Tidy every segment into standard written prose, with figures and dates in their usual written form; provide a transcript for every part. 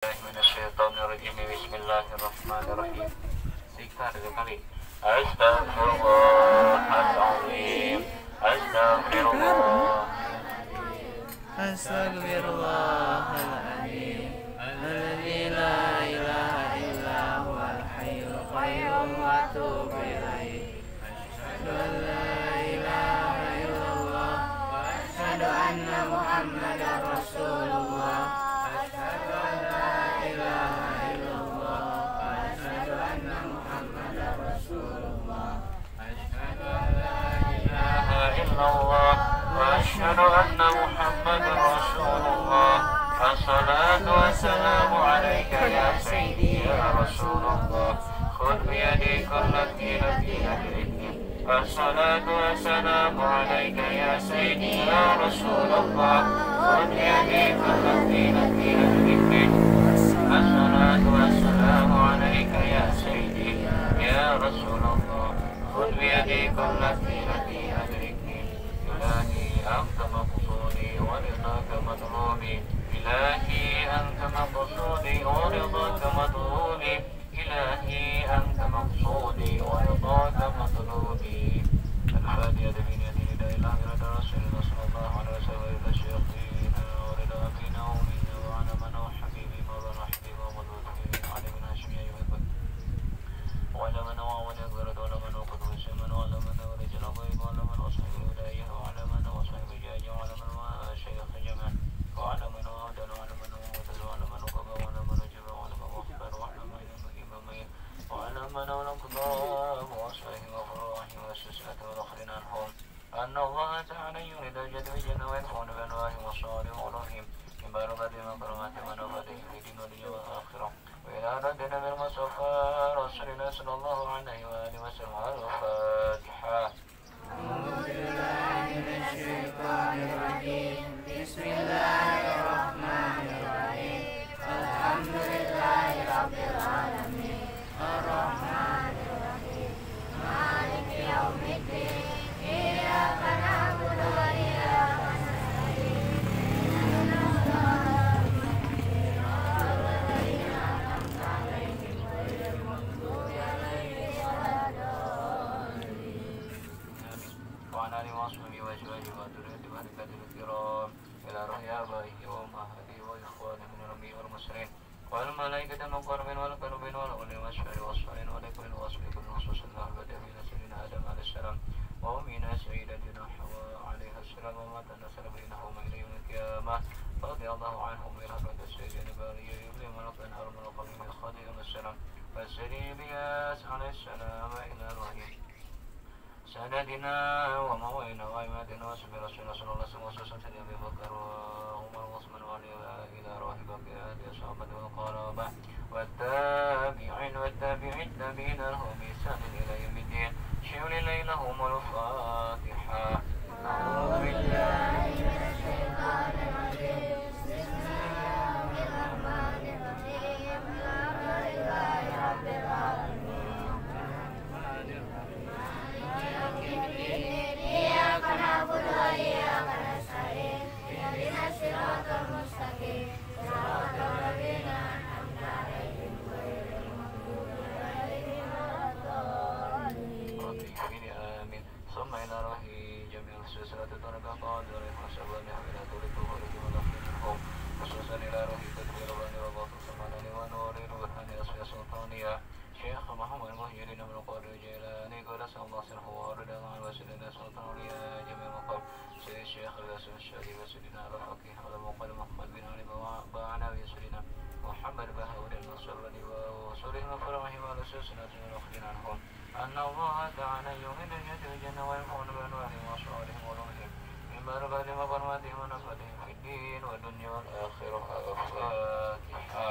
من الشيطان الرجيم. بسم الله الرحمن الرحيم. Istighfar 2 kali. Astagfirullahaladzim. Astagfirullah. Astagfirullahaladzim. Alladzi la ilaha illa huwal hayyul qayyum wa atubu ilaih. Asyhadu an la ilaha illallah wa asyhadu anna Muhammadar Rasulullah. Asyhadu an la ilaha illallah wa asyhadu anna Muhammadar Rasulullah. Asyhadu an la ilaha illallah wa asyhadu anna Muhammadar Rasulullah. الصلاة والسلام عليك يا سيدي يا رسول الله. خذ بيدي التي أدركني. الصلاة والسلام عليك يا سيدي يا رسول الله. خذ بيدي التي أدركني. الصلاة والسلام عليك يا سيدي يا رسول الله. خذ بيدي التي أدركني. إلهي أنت مقصودي ورضاك مطلوبي. إلهي أنت مقصودي ورضاك مطلوبي. إلهي أنت مقصودي ورضاك مطلوبي. الفاتحة بين يدي لا إله إلا رسول الله صلى الله عليه وسلم إلى شيخنا ورضا فينا ومنا وعلى من هو حبيبي مولانا حبيبي ومدود حبيبي علي من هاشم يا يوسف وعلى من هو أول يقبرد وعلى من هو قد وسمن وعلى من هو رجل غيب وعلى من هو صحيح ولايه وعلى من هو صحيح جاج وعلى من هو شيخ جمال وعلى من هو عدل وعلى من هو مدل وعلى من هو قضى وعلى من هو جبر وعلى من هو أخبر وعلى من هو مقيم مين وعلى من هو القضاء وأصفه وفراح والسسلة والآخرين عنهم أن الله تعالى يريد الجد والجنة ويدخون بأنواع وصالح ورحيم من بركة مكرمات منوفته في دين الدنيا والآخرة وإلى ردنا بالمصطفى رسولنا صلى الله عليه وآله وسلم. الفاتحة. أعوذ بالله من الشيطان الرجيم. بسم الله الرحمن الرحيم. الحمد لله رب العالمين الرحمن الرحيم مالك يوم الدين إياك نعبد وإياك نستعين اهدنا الصراط المستقيم صراط الذين أنعمت عليهم غير المغضوب عليهم ولا الضالين. وعن آله وصحبه وأزواجه وذريته وأهل الكرام إلى روح آبائه وأمهاته وإخوانه من الأنبياء والمرسلين والملائكة المقربين والكربين والأولين والأشهر والصالحين ولكل الوصف بالنصوص الأربعة من سيدنا آدم عليه السلام وأمنا سيدتنا حواء عليها السلام وما تنسل بينهم إلى يوم القيامة رضي الله عنهم برحمة سيدنا البارية ابن ملك هارون القديم الخادم السلام والسري بياس عليه السلام إلى الوحي سندنا وموينا وعمادنا وسبي رسول الله صلى الله عليه وسلم سيدنا أبي بكر وعمر وعثمان وعلي إلى روح بقية الصحابة والقرابة والتابعين والتابعين لهم بإحسان إلى يوم الدين. شيول ليلهم الفاتحة. أعوذ بالله من الشيطان الرجيم. بسم الله الرحمن الرحيم. الحمد لله رب العالمين إياك نعبد وإياك نستعين اهدنا الصراط المستقيم صراط الذين أنعمت عليهم غير المغضوب عليهم ولا الضالين. آمين. ثم إلى روح جميع السلسلة ترك قادر وسبحانه إلى طول الطهور والأخير منهم خصوصا إلى روح تدبير الرحمن وباطل سمعنا ونور روحان أصفياء سلطانية شيخ محمد مهجرين من القادر الجيلاني قدس الله سنه وارد الله وسيدنا سلطان أولياء جميع مقام سيد الشيخ الحسن الشادي وسيدنا الفقيه على مقام محمد بن علي باعنا وسيدنا محمد بهاء النصر وصولهم فرحهم على سلسلة من الأخرين عنهم أن الله تعالى يؤمن الجد والجنة ويكون بأنوارهم وأصحابهم ولهم من بركة مقاماتهم ونفعتهم في الدين والدنيا والآخرة. الفاتحة.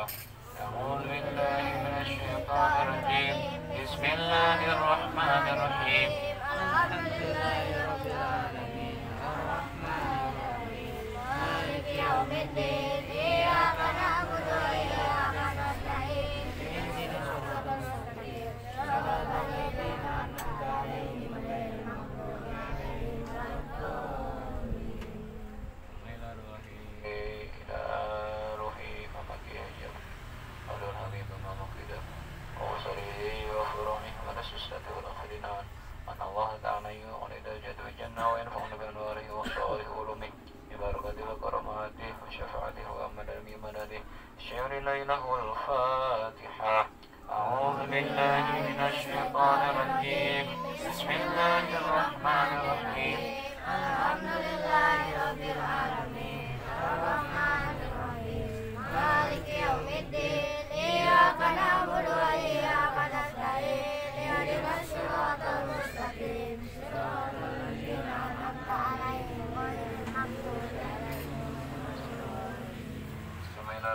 أعوذ بالله من الشيطان الرجيم. بسم الله الرحمن الرحيم. الحمد لله رب العالمين الرحمن الرحيم مالك يوم الدين إياك نعبد وإياك نستعين اهدنا الصراط المستقيم صراط الذين أنعمت عليهم غير المغضوب عليهم ولا الضالين. إلى روحي فمكي الستة والآخرين أن الله تعالى يغني درجة الجنة وينفعنا بأنواره وصائره وعلومه ببركته وكراماته وشفاعته وأمن بمدده الشعر الليلة والفاتحة. أعوذ بالله من الشيطان الرجيم. بسم الله الرحمن الرحيم. الحمد لله رب العالمين الرحمن الرحيم مالك يوم الدين إياك نعبد وإياك نستعين اهدنا الصراط المستقيم صراط الذين أنعمت عليهم غير المغضوب عليهم.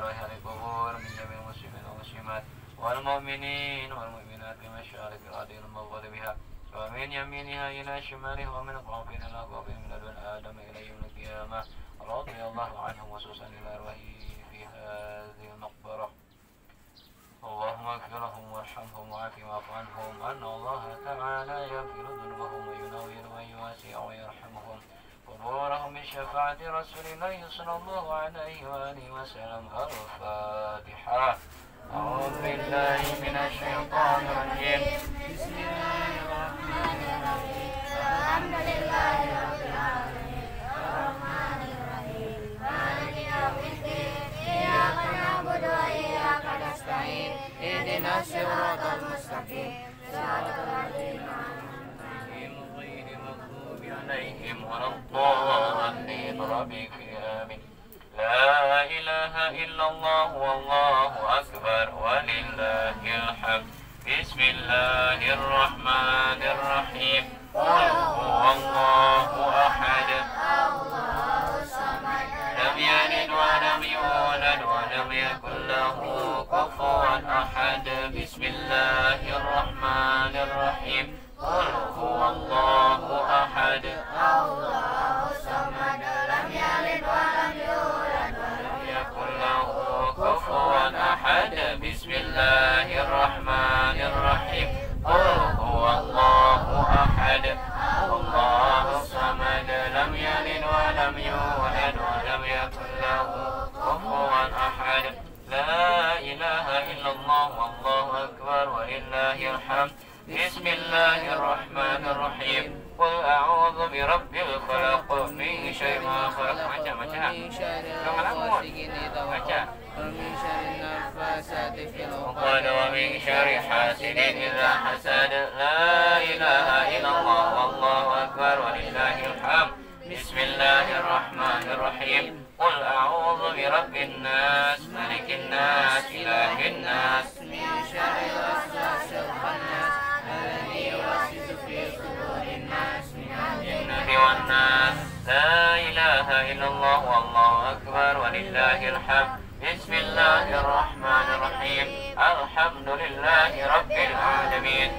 ريحان القبور من جميع المسلمين والمسلمات والمؤمنين والمؤمنات بمشارق الأرض المغفور بها ومن يمينها إلى شماله ومن قرب إلى قرب من لدن آدم إلى يوم القيامة رضي الله عنهم وسوسا إلى أرواحه في هذه المقبرة. اللهم اغفر لهم وارحمهم وعافهم واعف عنهم أن الله تعالى يغفر ذنوبهم وينور ويواسع ويرحمهم قبورهم بشفاعة رسول الله صلى الله عليه وآله وسلم. الفاتحة. أعوذ بالله من الشيطان الرجيم. بسم الله الرحمن الرحيم الحمد لله رب العالمين الرحمن الرحيم مالك يوم الدين إياك نعبد وإياك نستعين اهدنا الصراط المستقيم صراط الذين أنعمت عليهم غير المغضوب عليهم ولا الضالين. ربك آمين. لا إله إلا الله والله أكبر ولله الحمد. بسم الله الرحمن الرحيم. قل هو الله أحد الله الصمد لم يلد ولم يولد ولم يكن له كفوا أحد. بسم الله الرحمن الرحيم. قل هو الله أحد الله الصمد لم يلد ولم يولد ولم يكن له كفوا أحد. بسم الله الرحمن الرحيم. قل هو الله أحد الله الصمد لم يلد ولم يولد ولم يكن له كفوا أحد. لا إله إلا الله والله أكبر ولله الحمد. بسم الله الرحمن الرحيم. قل أعوذ برب الفلق من شر ما خلق. ومن شر غاسق إذا وقب ومن شر النفاثات في العقد ومن شر حاسد إذا حسد. لا إله إلا الله والله أكبر ولله الحمد. بسم الله الرحمن الرحيم. قل أعوذ برب الناس ملك الناس إله الناس من شر الوسواس الخناس الذي يوسوس في صدور الناس من الجنة والناس. لا إله إلا الله والله أكبر ولله الحمد. بسم الله الرحمن الرحيم. الحمد لله رب العالمين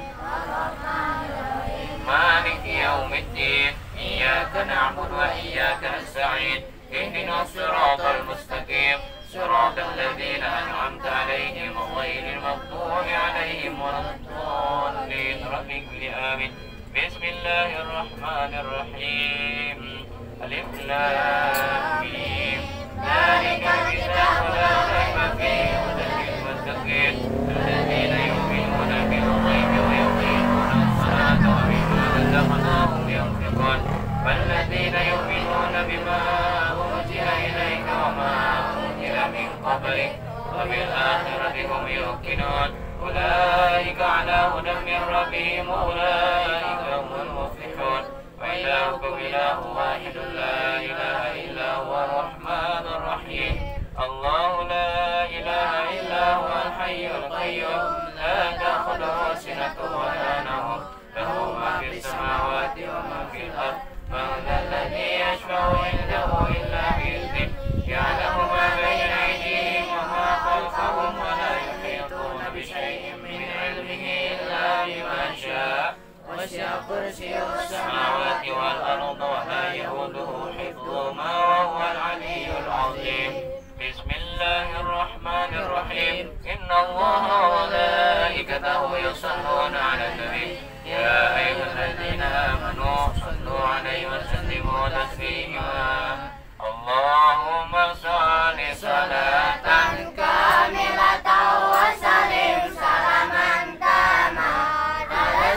مالك يوم الدين إياك نعبد وإياك نستعين اهدنا الصراط المستقيم صراط الذين أنعمت عليهم غير المغضوب عليهم ولا الضالين. رب اغفر لي. آمين. بسم الله الرحمن الرحيم. ألف لام ميم ذلك الكتاب لا ريب فيه هدى للمتقين الذين يؤمنون بالغيب ويقيمون الصلاة ومما رزقناهم ينفقون والذين يؤمنون بما أنزل إليك وما أنزل من قبلك وبالآخرة هم يوقنون أولئك على هدى من ربهم أولئك هم المفلحون. وإلهكم إله واحد لا إله إلا هو الرحمن الرحيم. الله لا إله إلا هو الحي القيوم لا تأخذه سنة ولا نوم له ما في السماوات وما في الأرض. من ذا الذي يشفع عنده إلا بإذنه يعلم ما بين أيديهم وما خلفهم ولا يحيطون بشيء من علمه إلا بما شاء. وسع كرسيه السماوات والأرض ولا يئوده حفظهما وهو العلي العظيم. بسم الله الرحمن الرحيم. إن الله وملائكته يصلون على النبي يا أيها الذين آمنوا صلوا عليه وسلموا تسليما. اللهم صل صلاة كاملة وسلم سلاما تاما على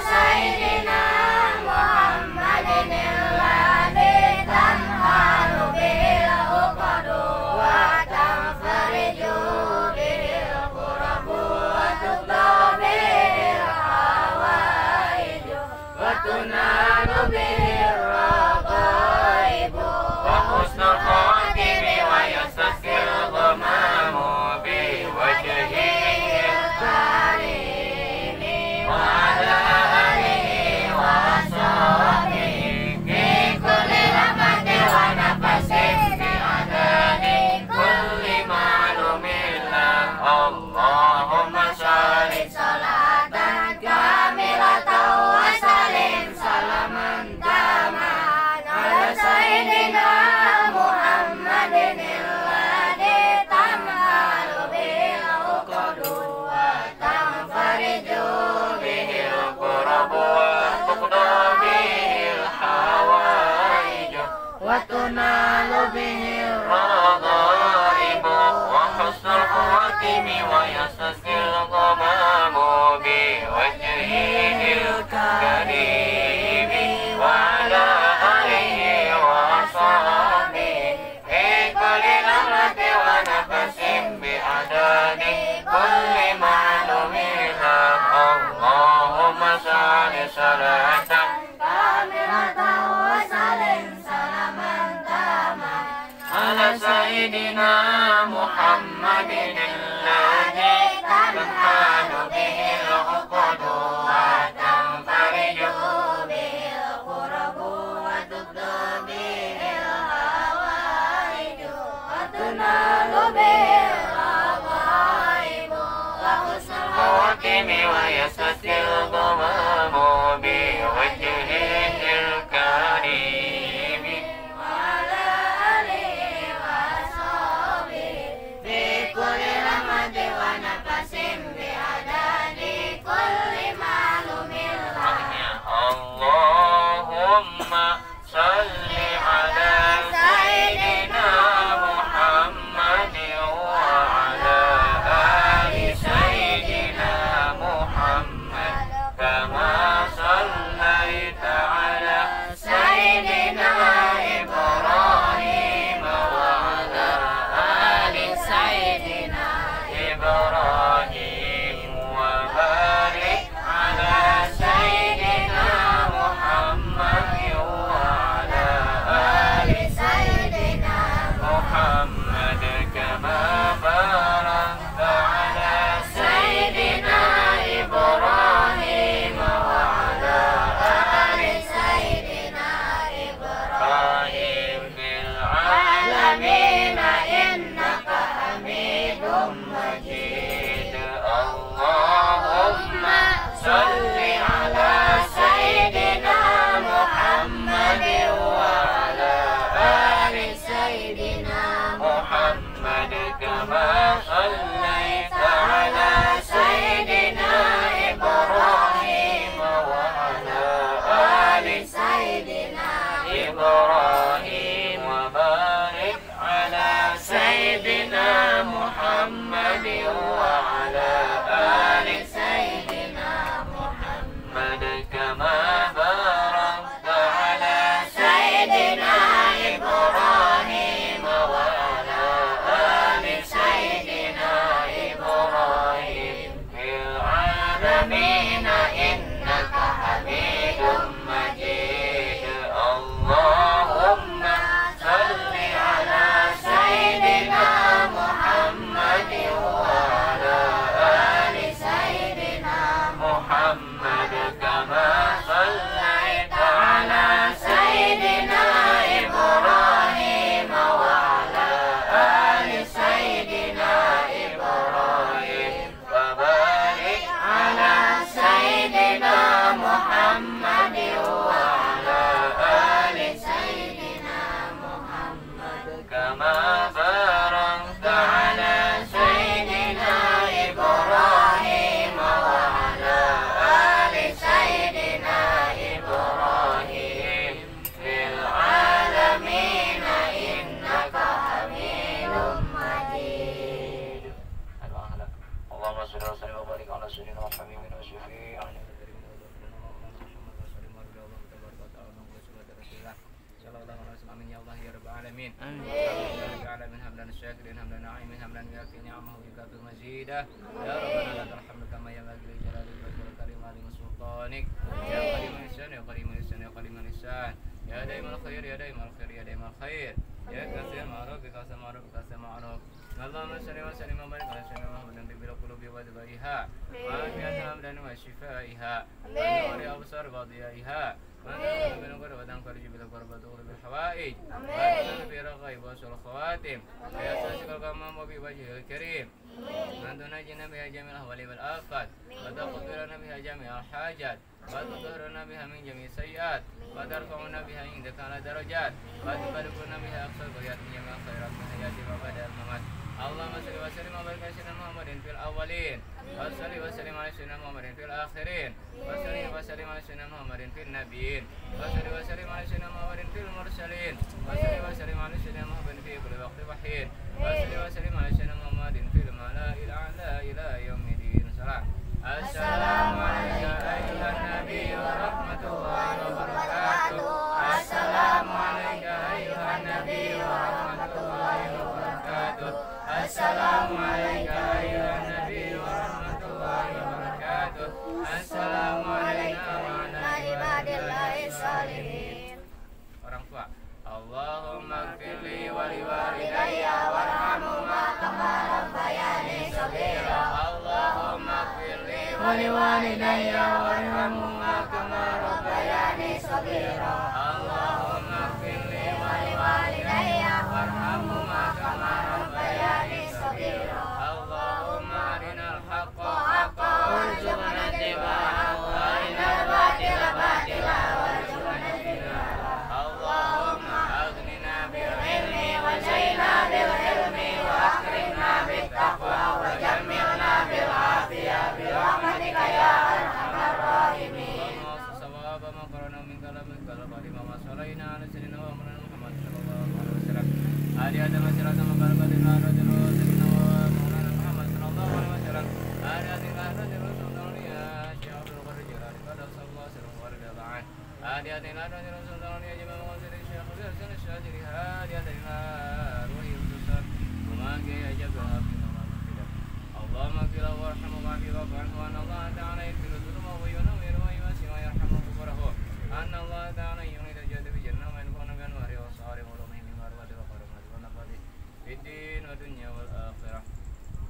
اللهم صل صلاة كاملة وسلم سلاما تاما على سيدنا محمد الذي تمهل به العقد وتنفرج به الكرب وتقضى به الحوائج وتنال به الرغائب وحسن الخواتم ويستسقي الغمام بوجهه الكريم وعلى آله وصحبه في كل لمحة ونفس بعدد كل معلوم لك اللهم صل صلاة كاملة وسلم سلاما تاما على سيدنا محمد الذي تنحل به العقد وتنفرج به الكرب وتقضى به الحوائج وتنال به الرغائب وحسن الخواتم ويستسقي الغمام بوجهه الكريم وعلى آله وصحبه في كل لمحة ونفس بعدد كل معلوم لك اللهم صل على سيدنا محمد وعلى آل سيدنا محمد كما صليت على سيدنا إبراهيم وعلى آل سيدنا إبراهيم وبارك على سيدنا محمد وعلى آل سيدنا محمد كما باركت على سيدنا إبراهيم وعلى آل سيدنا إبراهيم في العالمين إنك حميد مجيد اللهم صل على سيدنا محمد وعلى آل سيدنا محمد كما صليت على سيدنا إبراهيم وعلى آل سيدنا إبراهيم وبارك على سيدنا محمد وعلى آل سيدنا محمد كما باركت على سيدنا إبراهيم وعلى آل سيدنا إبراهيم في العالمين إنك حميد مجيد اللهم صل على سيدنا محمد وعلى آل سيدنا محمد كما صليت على سيدنا إبراهيم وعلى آل سيدنا إبراهيم وبارك على سيدنا محمد وعلى آل سيدنا محمد كما باركت على سيدنا إبراهيم وعلى آل سيدنا إبراهيم في العالمين إنك حميد مجيد اللهم صل وسلم وبارك على سيدنا وحبيبنا وشفيعنا آمين يا الله يا رب العالمين آمين العالمين هب لنا الشاكرين هب لنا نعيمين هب لنا يكفي نعمه ويكافئ مزيده يا ربنا لك الحمد كما ينبغي لجلالك والكريم عليم سلطانك يا قريب الإحسان يا قريب الإحسان يا قريب الإحسان يا دائم الخير يا دائم الخير يا دائم الخير يا كثير معروف بكثير معروف بكثير معروف اللهم صل وسلم وبارك على سيدنا محمد طب القلوب ودوائها وعافيتها أمرا وشفائها ونور أبصار وضيائها وأنت من القرى وتنفرج بالقربة وتغلب بالحوائج وأنت برغيب وأسر الخواتم ويستسق الغمام بوجهه الكريم أن تنجينا بها جميع الأهوال والآفات وتغفرنا بها جميع الحاجات وتطهرنا بها من جميع السيئات وترفعنا بها عندك على درجات وتبلغنا بها أقصى الغايات من جميع الخيرات من حياة وبعد الممات اللهم صل وسلم وبارك على سيدنا محمد في الأولين وصل وسلم على سيدنا محمد في الآخرين وصل وسلم على سيدنا محمد في النبيين وصل وسلم على سيدنا محمد في المرسلين وصل وسلم على سيدنا محمد في كل وقت وحين وصل وسلم على سيدنا محمد في الملأ الأعلى إلى يوم الدين. السلام عليك أيها النبي ورحمة الله وبركاته. السلام عليك أيها النبي ورحمة الله وبركاته. السلام عليك أيها النبي ورحمة الله وبركاته. السلام علينا وعلى عباد الله الصالحين. Orang tua, Allahumma ighfirli wa liwalidayya warhamhuma kama rabbayani shaghira. Allahumma ighfirli wa liwalidayya warhamhuma kama rabbayani shaghira. Allahumma ighfirli wa liwalidayya warhamhuma kama rabbayani shaghira. Allahumma arinal haqqa haqqan warzuqna ittiba'ahu wa arinal batila batila warzuqna ijtinaba. Allahumma aghnina bil ilmi wa zaina bil hilmi wa akrimna bit taqwa wa jammilna bil afiyah bi rahmatika ya arhamar rahimin. Sawaba ma qarana min kalamil kalami ma salaina ala sayyidina wa maulana Muhammad sallallahu alaihi wasallam. Ali adam sirata mabarakatin rajul sayyidina wa maulana Muhammad sallallahu alaihi wasallam. Ali adam rajul sultaniya syaikhul qarjala qad sallallahu alaihi wasallam. Ali adam rajul sultaniya jama'a wasir syekh hasan syajiri hadi adam ruhi utusan kumage ajabah fi namamida. Allahumma qila warhamhu wa qila anhu an Allah ta'ala yaghfiru dhunuba wa yunawwir wa yumasi wa yarhamu kuburahu. An Allah ta'ala yunida jadu bi jannah wa yakunu bi anwari wa sari wa lumihi min marwati wa karamati wa nafati fid din wa dunya wal akhirah.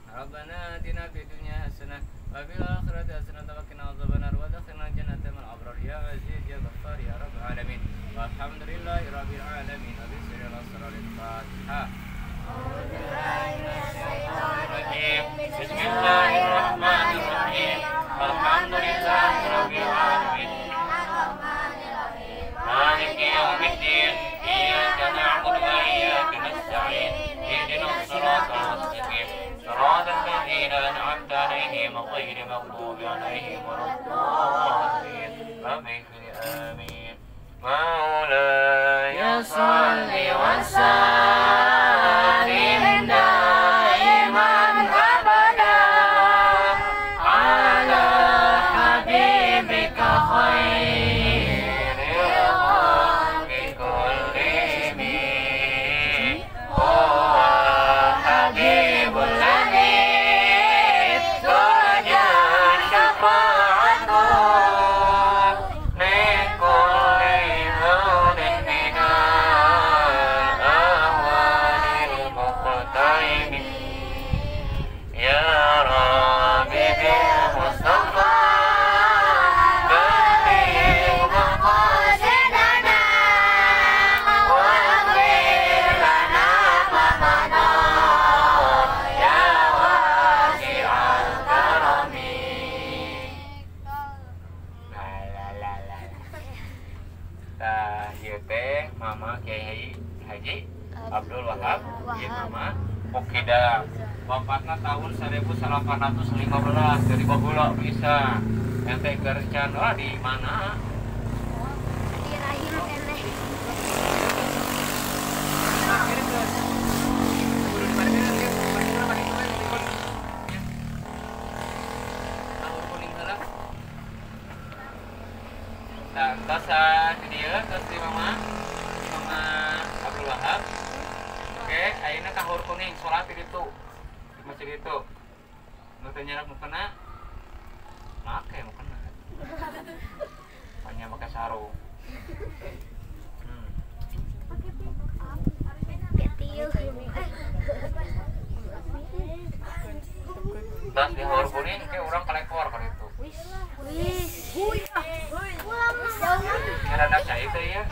Rabbana atina fid dunya hasanah wa fil akhirati hasanah wa qina adzabannar wa adkhilna jannata ma'al abrar ya aziz ya ghaffar ya rabbal alamin. Walhamdulillahi rabbil alamin. Bismillahirrahmanirrahim. Bismillahirrahmanirrahim. Alhamdulillahi rabbil alamin. Maliki yaumiddin. Iyyaka na'budu wa iyyaka nasta'in. Ihdinas siratal mustaqim. Siratal ladzina an'amta 'alaihim ghairil maghdubi 'alaihim waladdallin. Amin. Maulaya shalli wa sallim daiman abada ala habibika khairil khalqi kullihim. Huwa habibul ladzi turja syafa'atuhu Mama Kiai Haji Abdul Wahab, Mama Pokida, bapakna tahun 1815 dari Babula bisa. Ente kerjaan di mana? Di Rahim Eneh. Nah, tasa dia tos di Mama Abdul Wahab. Oke, ayeuna kahur kuning salat di ditu. Di masjid itu. Nu teu nyarak mukena. Make mukena. Hanya pakai sarung. Tas di kahur kuning ke urang kalekor ka ditu. Wih. Ngaradak saya itu ya.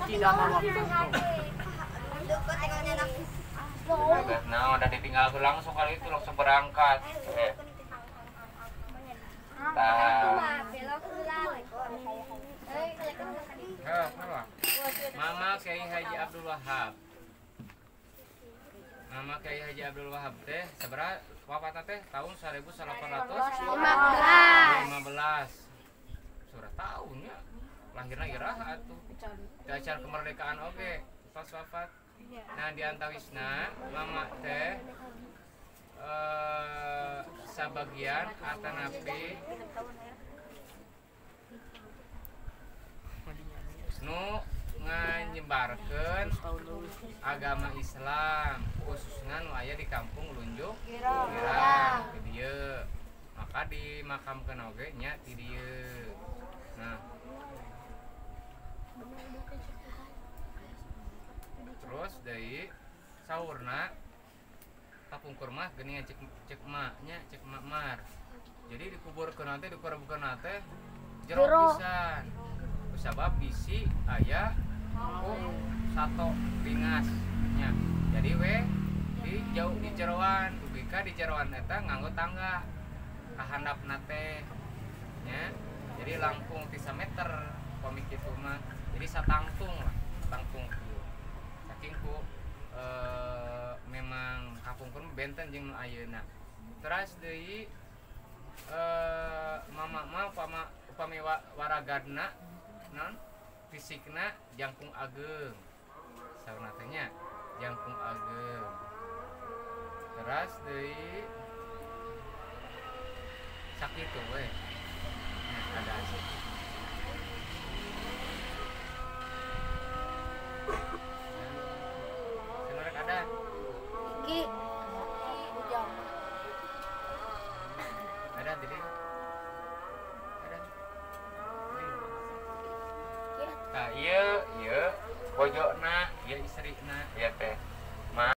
Tidak mau waktu. Nah, udah ditinggal tuh langsung kali itu langsung berangkat. Mama Kiai Haji Abdul Wahab. Mama Kiai Haji Abdul Wahab teh sabaraha wafatna teh tahun 1815. Surah tahunnya lahirna iraha atuh. Di acara kemerdekaan oge pas wafat. Nah di antawisna mama teh sabagian atanapi nu nganyebarkeun agama Islam khususnya nu aya di kampung Lunjuk Girang di dieu maka dimakamkeun oge nya di dieu. Nah terus dari saurna kapungkur mah geuning cek emaknya cek emak mar jadi dikuburkeun teh dikuburkeun teh jero pisan sabab bisi aya sato ringasnya jadi di jauh di jeroan dubika di jeroan eta nganggo tangga kahandapna teh nya jadi langkung 3 meter komik kitu mah jadi satangtung lah tangtung kieu saking ku memang kapungkur benten jeung ayeuna terus deui mama upami waragadna non fisikna jangkung ageng sauna teh nya jangkung ageng terus deui sakitu we ada asik senorek ada Ki ada jadi ada nah iya bojona iya istrina iya teh